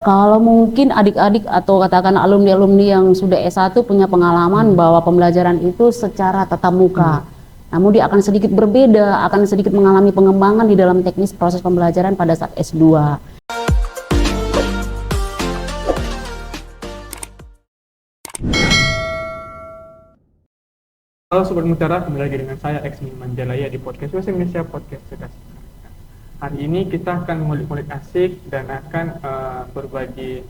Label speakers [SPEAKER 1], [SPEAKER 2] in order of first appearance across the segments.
[SPEAKER 1] Kalau mungkin adik-adik atau katakan alumni-alumni yang sudah S1 punya pengalaman bahwa pembelajaran itu secara tatap muka. Namun dia akan sedikit berbeda, akan sedikit mengalami pengembangan di dalam teknis proses pembelajaran pada saat S2.
[SPEAKER 2] Halo Sobat Mutiara, kembali lagi dengan saya Eksmi Manjalaya di podcast Bahasa Indonesia Podcast Cerdas. Hari ini kita akan ngulik-ngulik asik dan akan berbagi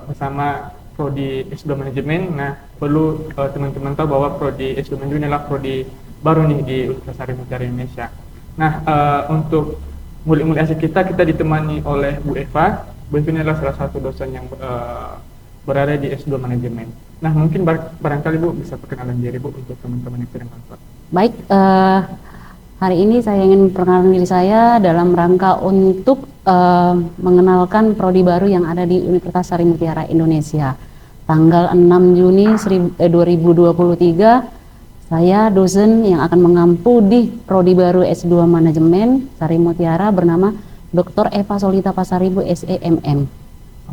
[SPEAKER 2] bersama Prodi S2 Manajemen. Nah, perlu teman-teman tahu bahwa Prodi S2 Manajemen adalah Prodi baru nih di Universitas Harim Mutiara Indonesia. Nah, untuk ngulik-ngulik asik kita ditemani oleh Bu Eva. Bu Eva ini adalah salah satu dosen yang berada di S2 Manajemen. Nah, mungkin barangkali Bu bisa perkenalan diri Bu untuk teman-teman yang sedang nonton.
[SPEAKER 1] Baik, hari ini saya ingin perkenalkan diri saya dalam rangka untuk mengenalkan prodi baru yang ada di Universitas Harim Mutiara Indonesia. Tanggal 6 Juni 2023, saya dosen yang akan mengampu di prodi baru S2 Manajemen Harim Mutiara bernama Dr. Eva Solita Pasaribu SEMM.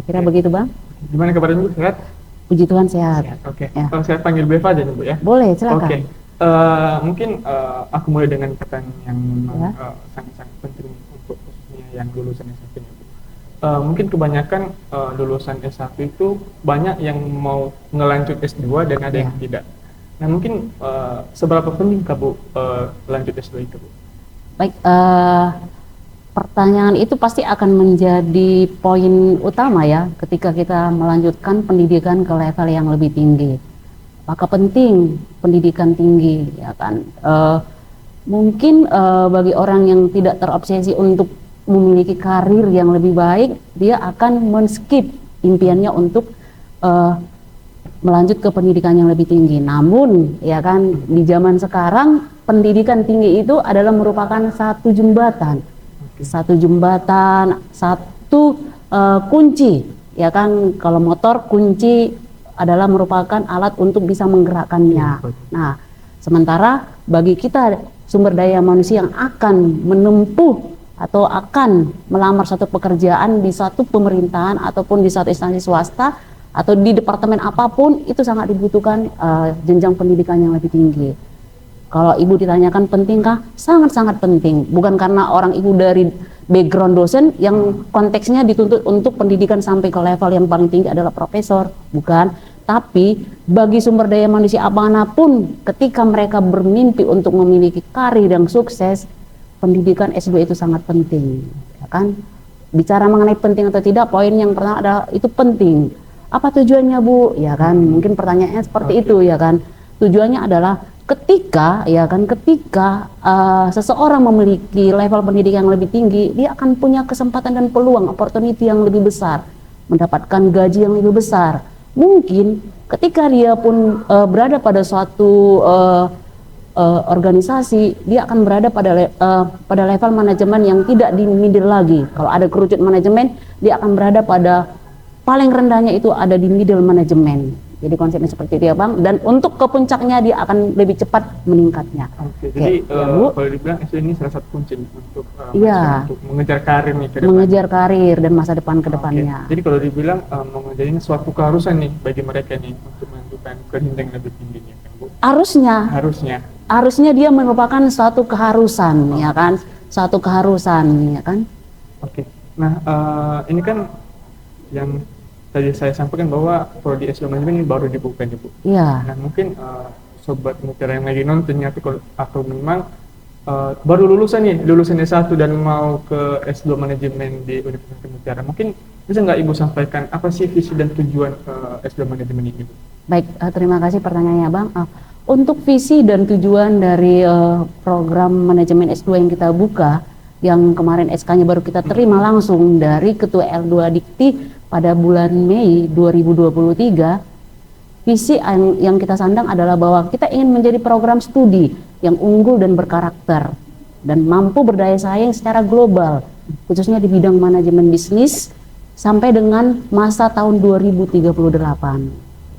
[SPEAKER 1] Kira begitu, Bang?
[SPEAKER 2] Gimana kabarnya Bu? Sehat?
[SPEAKER 1] Puji Tuhan sehat.
[SPEAKER 2] Oke.
[SPEAKER 1] Ya.
[SPEAKER 2] Kalau saya panggil Bu Eva aja nih Bu ya.
[SPEAKER 1] Boleh, silakan.
[SPEAKER 2] Oke. Mungkin aku mulai dengan pertanyaan yang memang sangat-sangat penting untuk khususnya yang lulusan S1 ini Bu. Mungkin kebanyakan lulusan S1 itu banyak yang mau ngelanjut S2 dan ada yang tidak. Nah, mungkin seberapa penting Bu lanjut S2 itu Bu?
[SPEAKER 1] Baik, pertanyaan itu pasti akan menjadi poin utama ya ketika kita melanjutkan pendidikan ke level yang lebih tinggi. Maka penting pendidikan tinggi, ya kan? Mungkin bagi orang yang tidak terobsesi untuk memiliki karir yang lebih baik, dia akan men-skip impiannya untuk melanjut ke pendidikan yang lebih tinggi. Namun, ya kan, di zaman sekarang pendidikan tinggi itu adalah merupakan satu jembatan. Satu kunci, ya kan. Kalau motor, kunci adalah merupakan alat untuk bisa menggerakkannya. Nah, sementara bagi kita sumber daya manusia yang akan menempuh atau akan melamar satu pekerjaan di satu pemerintahan ataupun di satu instansi swasta atau di departemen apapun, itu sangat dibutuhkan jenjang pendidikan yang lebih tinggi. Kalau ibu ditanyakan pentingkah? Sangat-sangat penting. Bukan karena orang ibu dari background dosen yang konteksnya dituntut untuk pendidikan sampai ke level yang paling tinggi adalah profesor, bukan. Tapi bagi sumber daya manusia apapun, ketika mereka bermimpi untuk memiliki karir yang sukses, pendidikan S2 itu sangat penting, ya kan? Bicara mengenai penting atau tidak, poin yang pertama adalah itu penting. Apa tujuannya Bu? Ya kan, mungkin pertanyaannya seperti itu, ya kan. Tujuannya adalah ketika seseorang memiliki level pendidikan yang lebih tinggi, dia akan punya kesempatan dan peluang opportunity yang lebih besar, mendapatkan gaji yang lebih besar. Mungkin ketika dia pun berada pada suatu organisasi, dia akan berada pada level manajemen yang tidak di middle lagi. Kalau ada kerucut manajemen, dia akan berada pada paling rendahnya, itu ada di middle manajemen. Jadi konsepnya seperti itu ya Bang, dan untuk ke puncaknya dia akan lebih cepat meningkatnya.
[SPEAKER 2] Oke, jadi
[SPEAKER 1] ya, Bu?
[SPEAKER 2] kalau dibilang S2 ini salah satu kunci untuk mengejar karir nih ke depan.
[SPEAKER 1] Mengejar karir dan masa depan ke depannya.
[SPEAKER 2] Jadi kalau dibilang mengejar ini suatu keharusan nih bagi mereka nih untuk menentukan ke jenjang lebih tingginya kan Bu? Harusnya dia merupakan suatu keharusan, ya kan? Suatu keharusan, ya kan? Oke. Nah, ini kan yang tadi saya sampaikan bahwa prodi S2 Manajemen ini baru dibuka nih Bu.
[SPEAKER 1] Iya.
[SPEAKER 2] Nah, mungkin sobat mutiara yang lagi nonton atau memang baru lulusan S1 dan mau ke S2 Manajemen di Universitas Mutiara, mungkin bisa nggak Ibu sampaikan apa sih visi dan tujuan S2 Manajemen ini Bu?
[SPEAKER 1] Baik, terima kasih pertanyaannya Bang. Untuk visi dan tujuan dari program manajemen S2 yang kita buka, yang kemarin SK-nya baru kita terima langsung dari Ketua L2 Dikti pada bulan Mei 2023, visi yang kita sandang adalah bahwa kita ingin menjadi program studi yang unggul dan berkarakter dan mampu berdaya saing secara global, khususnya di bidang manajemen bisnis sampai dengan masa tahun 2038.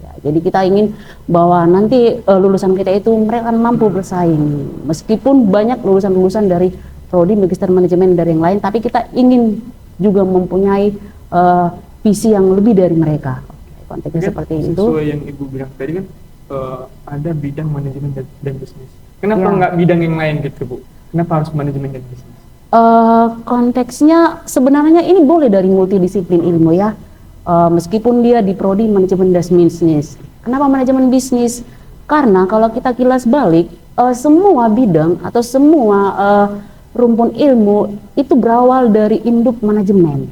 [SPEAKER 1] Ya, jadi kita ingin bahwa nanti lulusan kita itu mereka akan mampu bersaing, meskipun banyak lulusan-lulusan dari prodi magister manajemen dari yang lain, tapi kita ingin juga mempunyai visi yang lebih dari mereka. Konteksnya
[SPEAKER 2] Kan
[SPEAKER 1] seperti itu.
[SPEAKER 2] sesuai yang Ibu bilang tadi kan ada bidang manajemen dan bisnis. Kenapa
[SPEAKER 1] Ya.
[SPEAKER 2] nggak bidang yang lain gitu Bu? Kenapa harus manajemen dan bisnis?
[SPEAKER 1] Konteksnya sebenarnya ini boleh dari multidisiplin ilmu ya. Meskipun dia di prodi manajemen dan bisnis. Kenapa manajemen bisnis? Karena kalau kita kilas balik, semua bidang atau semua rumpun ilmu itu berawal dari induk manajemen,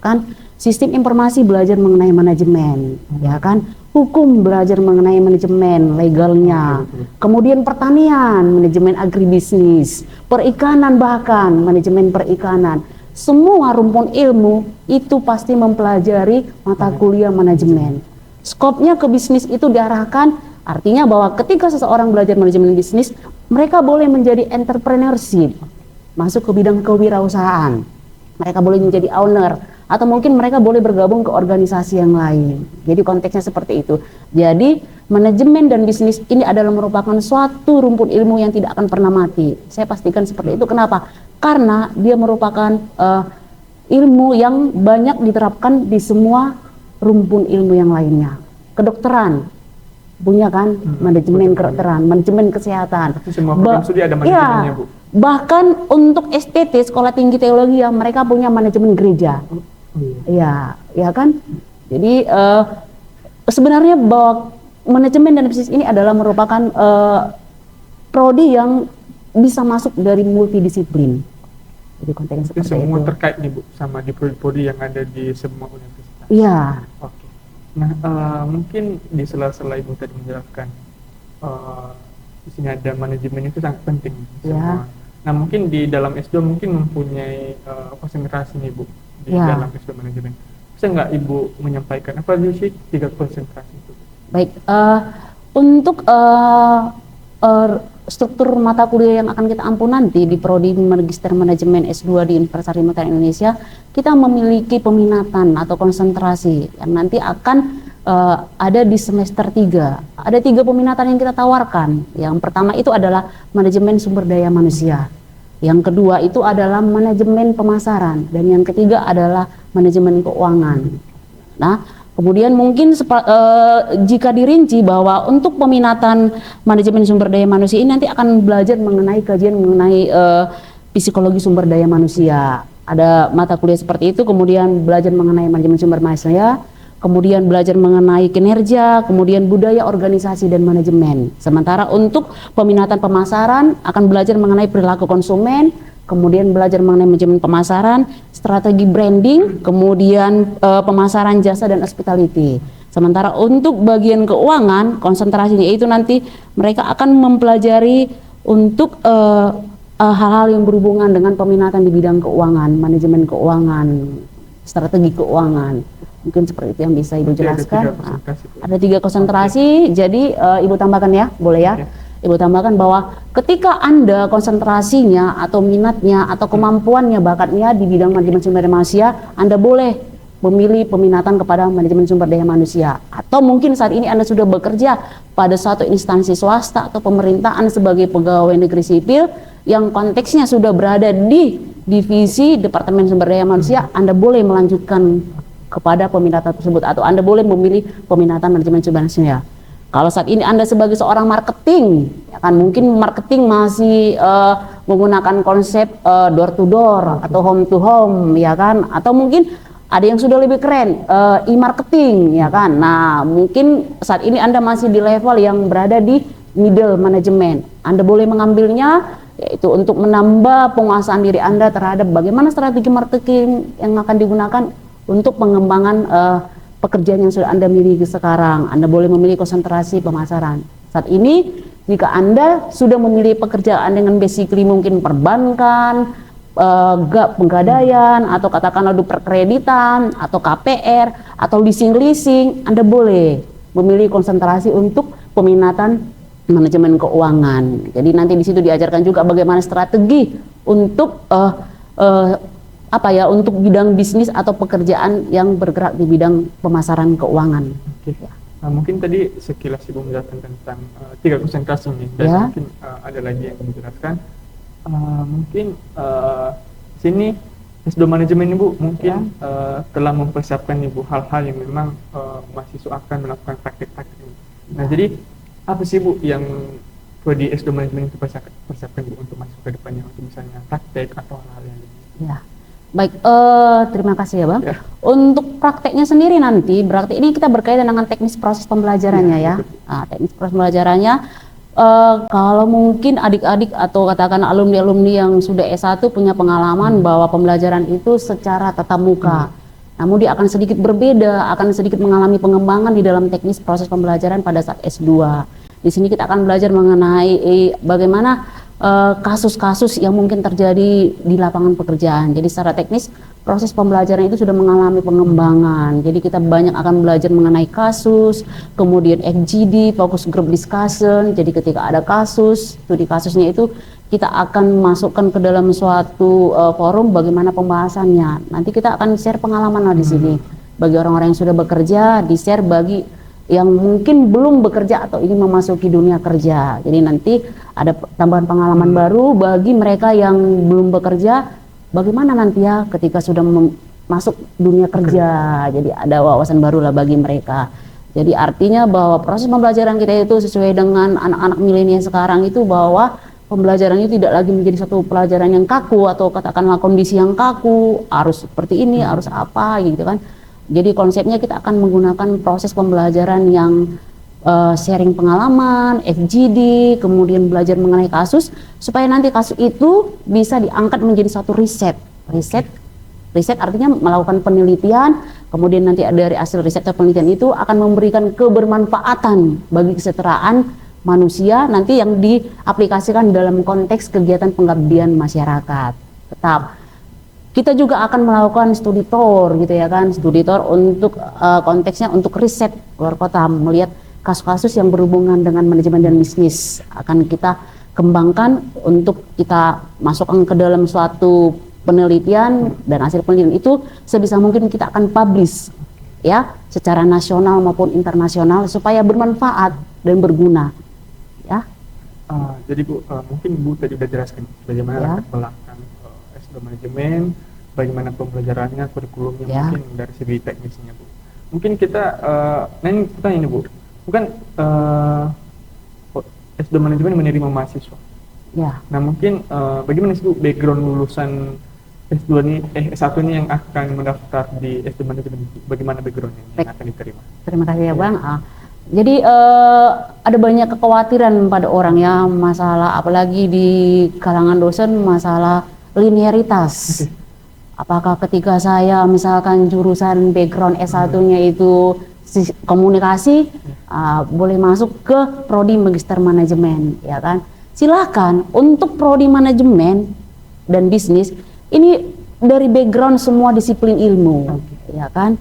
[SPEAKER 1] kan? Sistem informasi belajar mengenai manajemen, ya kan? Hukum belajar mengenai manajemen legalnya. Kemudian pertanian, manajemen agribisnis, perikanan bahkan manajemen perikanan. Semua rumpun ilmu itu pasti mempelajari mata kuliah manajemen. Skopnya ke bisnis itu diarahkan, artinya bahwa ketika seseorang belajar manajemen bisnis, mereka boleh menjadi entrepreneurship, masuk ke bidang kewirausahaan. Mereka boleh menjadi owner, atau mungkin mereka boleh bergabung ke organisasi yang lain. Jadi konteksnya seperti itu. Jadi manajemen dan bisnis ini adalah merupakan suatu rumpun ilmu yang tidak akan pernah mati. Saya pastikan seperti itu. Kenapa? Karena dia merupakan ilmu yang banyak diterapkan di semua rumpun ilmu yang lainnya. Kedokteran punya kan, manajemen kedokteran, manajemen kesehatan.
[SPEAKER 2] Semua program studi ada manajemennya, Bu.
[SPEAKER 1] Bahkan untuk STT, Sekolah Tinggi Teologi, ya mereka punya manajemen gereja. Ya, ya kan. Jadi sebenarnya bahwa manajemen dan bisnis ini adalah merupakan prodi yang bisa masuk dari multidisiplin. Jadi konteksnya
[SPEAKER 2] Itu
[SPEAKER 1] seperti
[SPEAKER 2] semua
[SPEAKER 1] itu.
[SPEAKER 2] terkait nih Bu sama di prodi yang ada di semua universitas.
[SPEAKER 1] Iya.
[SPEAKER 2] Oke. Nah, mungkin di sela-sela Ibu tadi menjelaskan di sini ada manajemen itu sangat penting semua. Nah, mungkin di dalam S2 mungkin mempunyai konsentrasi nih Bu di dalam S2 manajemen. Bisa nggak Ibu menyampaikan apa sih 3 konsentrasi itu?
[SPEAKER 1] Baik, untuk struktur mata kuliah yang akan kita ampu nanti di Prodi Magister Manajemen S2 di Universitas Harimurti Indonesia, kita memiliki peminatan atau konsentrasi yang nanti akan ada di semester 3. Ada 3 peminatan yang kita tawarkan. Yang pertama itu adalah manajemen sumber daya manusia. Yang kedua itu adalah manajemen pemasaran, dan yang ketiga adalah manajemen keuangan. Nah, kemudian mungkin jika dirinci bahwa untuk peminatan manajemen sumber daya manusia ini nanti akan belajar mengenai kajian mengenai psikologi sumber daya manusia. Ada mata kuliah seperti itu, kemudian belajar mengenai manajemen sumber manusia, kemudian belajar mengenai kinerja, kemudian budaya organisasi dan manajemen. Sementara untuk peminatan pemasaran akan belajar mengenai perilaku konsumen, kemudian belajar mengenai manajemen pemasaran, strategi branding, kemudian pemasaran jasa dan hospitality. Sementara untuk bagian keuangan, konsentrasinya itu nanti mereka akan mempelajari untuk hal-hal yang berhubungan dengan peminatan di bidang keuangan, manajemen keuangan, strategi keuangan. Mungkin seperti itu yang bisa Ibu jelaskan. Ada 3 konsentrasi, jadi Ibu tambahkan ya, boleh ya? Ibu tambahkan bahwa ketika Anda konsentrasinya atau minatnya atau kemampuannya, bakatnya di bidang manajemen sumber daya manusia, Anda boleh memilih peminatan kepada manajemen sumber daya manusia. Atau mungkin saat ini Anda sudah bekerja pada suatu instansi swasta atau pemerintahan sebagai pegawai negeri sipil yang konteksnya sudah berada di divisi Departemen Sumber Daya Manusia, Anda boleh melanjutkan kepada peminatan tersebut, atau Anda boleh memilih peminatan manajemen sumber daya manusia. Kalau saat ini Anda sebagai seorang marketing, ya kan mungkin marketing masih menggunakan konsep door to door atau home to home, ya kan, atau mungkin ada yang sudah lebih keren, e-marketing, ya kan. Nah, mungkin saat ini Anda masih di level yang berada di middle management. Anda boleh mengambilnya, yaitu untuk menambah penguasaan diri Anda terhadap bagaimana strategi marketing yang akan digunakan untuk pengembangan pekerjaan yang sudah Anda miliki sekarang. Anda boleh memilih konsentrasi pemasaran. Saat ini, jika Anda sudah memilih pekerjaan dengan basically mungkin perbankan, penggadaian, atau katakanlah perkreditan, atau KPR, atau leasing, Anda boleh memilih konsentrasi untuk peminatan manajemen keuangan. Jadi nanti di situ diajarkan juga bagaimana strategi untuk untuk bidang bisnis atau pekerjaan yang bergerak di bidang pemasaran keuangan.
[SPEAKER 2] Oke. Nah, mungkin tadi sekilas Ibu menjelaskan tentang 3 konsentrasi ini, dan mungkin ada lagi yang menjelaskan. Mungkin sini S2 manajemen Ibu mungkin telah mempersiapkan Ibu hal-hal yang memang mahasiswa akan melakukan praktik-praktik ini. Nah, jadi apa sih Bu yang prodi S2 manajemen itu persiapkan Ibu untuk masuk ke depannya, untuk misalnya praktek atau hal-hal yang lain?
[SPEAKER 1] Ya, baik. Terima kasih ya Bang.
[SPEAKER 2] Ya.
[SPEAKER 1] Untuk prakteknya sendiri nanti, berarti ini kita berkaitan dengan teknis proses pembelajarannya ya. Nah, teknis proses pembelajarannya. Kalau mungkin adik-adik atau katakan alumni-alumni yang sudah S1 punya pengalaman bahwa pembelajaran itu secara tatap muka. Namun dia akan sedikit berbeda, akan sedikit mengalami pengembangan di dalam teknis proses pembelajaran pada saat S2. Di sini kita akan belajar mengenai bagaimana kasus-kasus yang mungkin terjadi di lapangan pekerjaan. Jadi secara teknis proses pembelajaran itu sudah mengalami pengembangan. Jadi kita banyak akan belajar mengenai kasus, kemudian FGD, focus group discussion. Jadi ketika ada kasus, studi kasusnya itu kita akan masukkan ke dalam suatu forum bagaimana pembahasannya. Nanti kita akan share pengalaman lah di sini. Bagi orang-orang yang sudah bekerja, di-share bagi yang mungkin belum bekerja atau ingin memasuki dunia kerja. Jadi nanti ada tambahan pengalaman baru bagi mereka yang belum bekerja, bagaimana nanti ya ketika sudah masuk dunia kerja. Jadi ada wawasan baru lah bagi mereka. Jadi artinya bahwa proses pembelajaran kita itu sesuai dengan anak-anak milenial sekarang itu, bahwa pembelajaran itu tidak lagi menjadi satu pelajaran yang kaku atau katakanlah kondisi yang kaku, harus seperti ini, harus apa gitu kan. Jadi konsepnya kita akan menggunakan proses pembelajaran yang sharing pengalaman, FGD, kemudian belajar mengenai kasus, supaya nanti kasus itu bisa diangkat menjadi satu riset. Riset artinya melakukan penelitian, kemudian nanti dari hasil riset atau penelitian itu akan memberikan kebermanfaatan bagi kesejahteraan manusia nanti yang diaplikasikan dalam konteks kegiatan pengabdian masyarakat. Tetap kita juga akan melakukan studi tour gitu ya kan, studi tour untuk konteksnya untuk riset luar kota, melihat kasus-kasus yang berhubungan dengan manajemen dan bisnis akan kita kembangkan untuk kita masukkan ke dalam suatu penelitian, dan hasil penelitian itu sebisa mungkin kita akan publish ya secara nasional maupun internasional supaya bermanfaat dan berguna ya.
[SPEAKER 2] Jadi Bu, mungkin Bu tadi udah jelaskan bagaimana latar belakang S2 manajemen, bagaimana pembelajarannya, kurikulumnya, mungkin dari segi teknisnya Bu. Mungkin kita ini pertanyaan ini Bu, bukan S2 manajemen menerima mahasiswa.
[SPEAKER 1] Ya.
[SPEAKER 2] Nah mungkin bagaimana sih Bu background lulusan S2 ini, S1 ini yang akan mendaftar di S2 manajemen, bagaimana backgroundnya yang akan diterima?
[SPEAKER 1] Terima kasih ya Bang. Jadi ada banyak kekhawatiran pada orang ya, masalah apalagi di kalangan dosen, masalah linearitas. Apakah ketika saya misalkan jurusan background S1-nya itu komunikasi, boleh masuk ke prodi magister manajemen, ya kan? Silakan. Untuk prodi manajemen dan bisnis ini dari background semua disiplin ilmu, ya kan?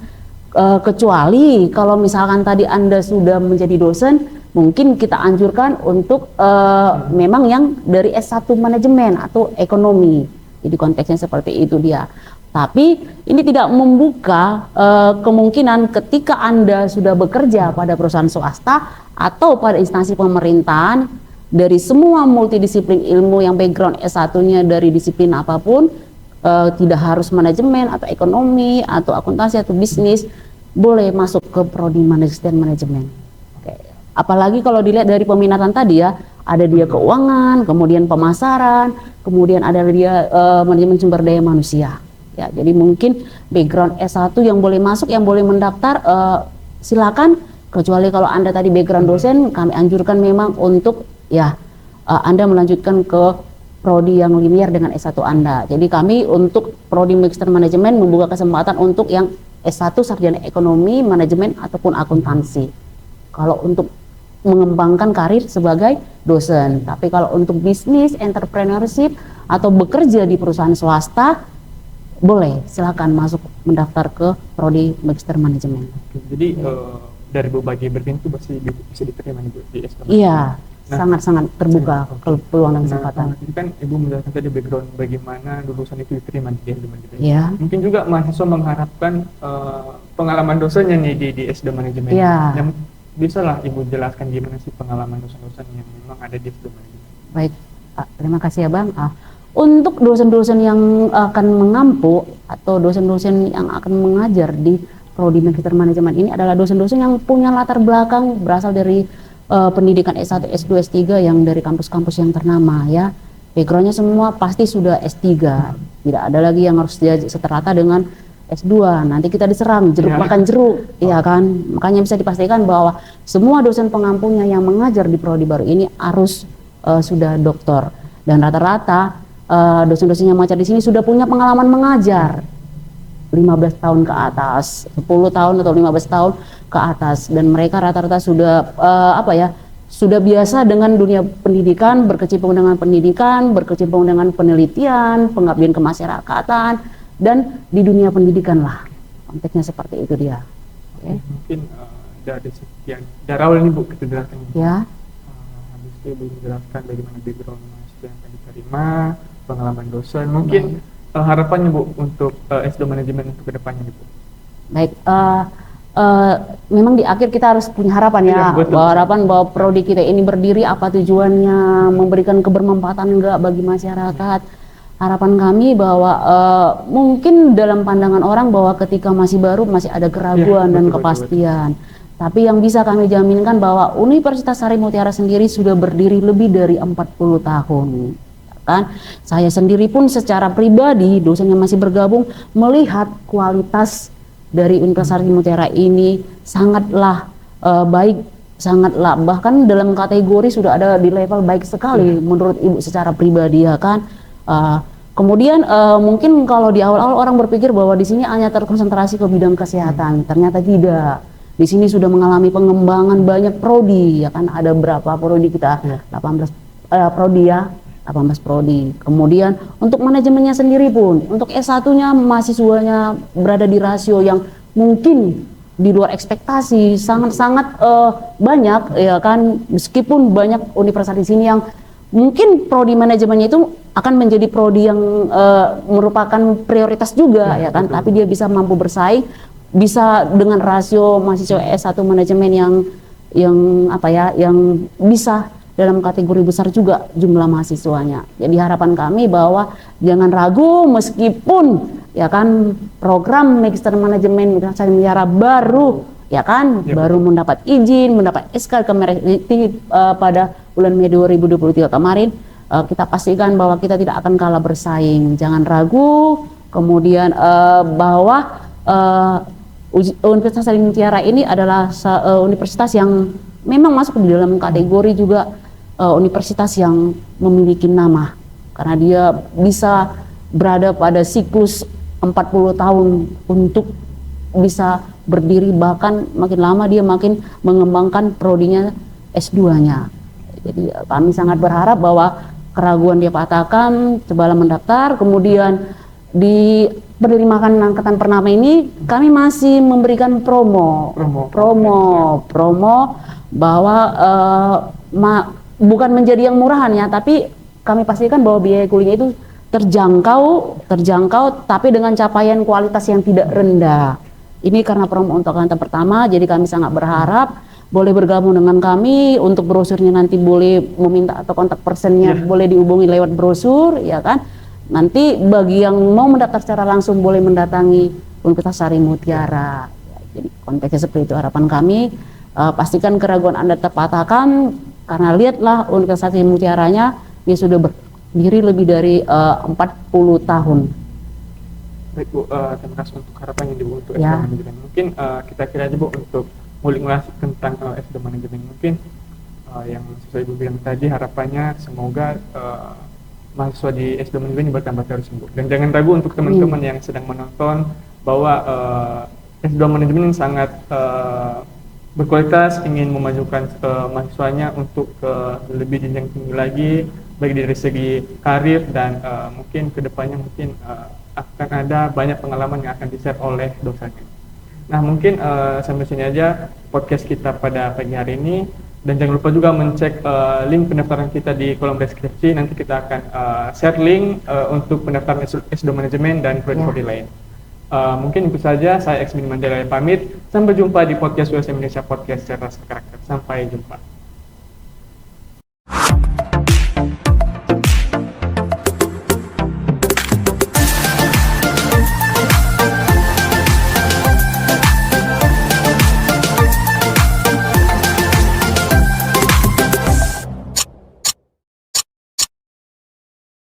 [SPEAKER 1] Kecuali kalau misalkan tadi Anda sudah menjadi dosen, mungkin kita anjurkan untuk memang yang dari S1 manajemen atau ekonomi. Jadi konteksnya seperti itu dia. Tapi ini tidak membuka kemungkinan ketika Anda sudah bekerja pada perusahaan swasta atau pada instansi pemerintahan, dari semua multidisiplin ilmu yang background S1-nya dari disiplin apapun, tidak harus manajemen atau ekonomi atau akuntansi atau bisnis, boleh masuk ke prodi manajemen. Apalagi kalau dilihat dari peminatan tadi ya, ada dia keuangan, kemudian pemasaran, kemudian ada dia manajemen sumber daya manusia. Ya, jadi mungkin background S1 yang boleh masuk, yang boleh mendaftar, silakan. Kecuali kalau Anda tadi background dosen, kami anjurkan memang untuk ya Anda melanjutkan ke prodi yang linear dengan S1 Anda. Jadi kami untuk prodi magister manajemen membuka kesempatan untuk yang S1 sarjana ekonomi, manajemen ataupun akuntansi. Kalau untuk mengembangkan karir sebagai dosen. Tapi kalau untuk bisnis, entrepreneurship atau bekerja di perusahaan swasta, boleh silakan masuk mendaftar ke prodi magister manajemen.
[SPEAKER 2] Jadi dari berbagai berpintu bisa diterima Ibu di S1.
[SPEAKER 1] Iya, sangat-sangat terbuka peluang dan kesempatan.
[SPEAKER 2] Ini kan Ibu menjelaskan tadi background bagaimana lulusan itu diterima di S2 manajemen.
[SPEAKER 1] Iya.
[SPEAKER 2] Mungkin juga mahasiswa mengharapkan pengalaman dosennya nih di S2 manajemen.
[SPEAKER 1] Iya.
[SPEAKER 2] Yang bisa lah Ibu jelaskan gimana sih pengalaman dosen-dosen yang memang ada di S2 manajemen.
[SPEAKER 1] Baik, Pak, terima kasih ya Bang. Untuk dosen-dosen yang akan mengampu atau dosen-dosen yang akan mengajar di Prodi Magister Manajemen ini adalah dosen-dosen yang punya latar belakang berasal dari pendidikan S1, S2, S3 yang dari kampus-kampus yang ternama ya. Backgroundnya semua pasti sudah S3. Tidak ada lagi yang harus dia seterata dengan S2. Nanti kita diserang jeruk makan jeruk, ya kan? Makanya bisa dipastikan bahwa semua dosen pengampunya yang mengajar di prodi baru ini harus sudah doktor, dan rata-rata dosen-dosen yang mengajar di sini sudah punya pengalaman mengajar 15 tahun ke atas, 10 tahun atau 15 tahun ke atas, dan mereka rata-rata sudah sudah biasa dengan dunia pendidikan, berkecimpung dengan pendidikan, berkecimpung dengan penelitian, pengabdian kemasyarakatan, dan di dunia pendidikan lah. Konteksnya seperti itu dia. Okay.
[SPEAKER 2] Mungkin dari sekian, dari awal ini Bu kita jelaskan.
[SPEAKER 1] Ya.
[SPEAKER 2] Habis itu Bu menjelaskan bagaimana background mahasiswa yang akan diterima, pengalaman dosen. Mungkin harapannya Bu untuk S2 manajemen untuk kedepannya Bu.
[SPEAKER 1] Baik. Memang di akhir kita harus punya harapan ya, harapan bahwa prodi kita ini berdiri apa tujuannya, memberikan kebermanfaatan enggak bagi masyarakat. Harapan kami bahwa mungkin dalam pandangan orang bahwa ketika masih baru masih ada keraguan dan kepastian. Tapi yang bisa kami jaminkan bahwa Universitas Sari Mutiara sendiri sudah berdiri lebih dari 40 tahun. Kan? Saya sendiri pun secara pribadi, dosen yang masih bergabung, melihat kualitas dari Universitas Sari Mutiara ini sangatlah baik, sangatlah bahkan dalam kategori sudah ada di level baik sekali menurut Ibu secara pribadi ya kan. Kemudian mungkin kalau di awal-awal orang berpikir bahwa di sini hanya terkonsentrasi ke bidang kesehatan, ternyata tidak. Di sini sudah mengalami pengembangan banyak prodi ya kan, ada berapa prodi kita? 18 prodi ya. 18 prodi. Kemudian untuk manajemennya sendiri pun, untuk S1-nya mahasiswanya berada di rasio yang mungkin di luar ekspektasi, sangat-sangat banyak ya kan, meskipun banyak universitas di sini yang mungkin prodi manajemennya itu akan menjadi prodi yang merupakan prioritas juga ya kan, tapi dia bisa mampu bersaing, bisa dengan rasio mahasiswa S1 manajemen yang bisa dalam kategori besar juga jumlah mahasiswanya. Jadi harapan kami bahwa jangan ragu, meskipun ya kan program Magister Manajemen Universitas Sari Mutiara baru ya kan baru mendapat izin, mendapat SK Kemenristek pada bulan Mei 2023 kemarin, kita pastikan bahwa kita tidak akan kalah bersaing. Jangan ragu. Kemudian bahwa Universitas Sari Mutiara ini adalah universitas yang memang masuk di dalam kategori juga universitas yang memiliki nama, karena dia bisa berada pada siklus 40 tahun untuk bisa berdiri, bahkan makin lama dia makin mengembangkan prodinya S2-nya. Jadi kami sangat berharap bahwa keraguan dia patahkan, cobalah mendaftar. Kemudian di penerimaan angkatan pertama ini kami masih memberikan promo bahwa bukan menjadi yang murahan ya, tapi kami pastikan bahwa biaya kuliahnya itu terjangkau tapi dengan capaian kualitas yang tidak rendah. Ini karena promo untuk angkatan pertama, jadi kami sangat berharap boleh bergabung dengan kami. Untuk brosurnya nanti boleh meminta atau kontak personnya boleh dihubungi lewat brosur ya kan. Nanti bagi yang mau mendaftar secara langsung boleh mendatangi Universitas Sari Mutiara. Jadi konteksnya seperti itu harapan kami. Pastikan keraguan Anda terpatahkan, karena lihatlah Universitas Sari Mutiaranya dia sudah berdiri lebih dari 40 tahun.
[SPEAKER 2] Baik Bu, terima kasih untuk harapannya Bu untuk S2 manajemen. Mungkin kita kira aja Bu untuk ngulik-ngulik tentang S2 manajemen. Mungkin yang sesuai Ibu bilang tadi, harapannya semoga mahasiswa di S2 manajemen bertambah terus Bu. Dan jangan ragu untuk teman-teman yang sedang menonton bahwa S2 manajemen sangat berkualitas, ingin memajukan mahasiswanya untuk lebih jenjang tinggi lagi, baik dari segi karir dan mungkin kedepannya mungkin akan ada banyak pengalaman yang akan di-share oleh dosennya. Nah mungkin sampai sini aja podcast kita pada pagi hari ini, dan jangan lupa juga mencek link pendaftaran kita di kolom deskripsi. Nanti kita akan share link untuk pendaftaran S2 manajemen dan prodi-prodi lain. Mungkin itu saja, saya X Mandela pamit. Sampai jumpa di podcast USM Indonesia Podcast Cerdas Karakter. Sampai jumpa.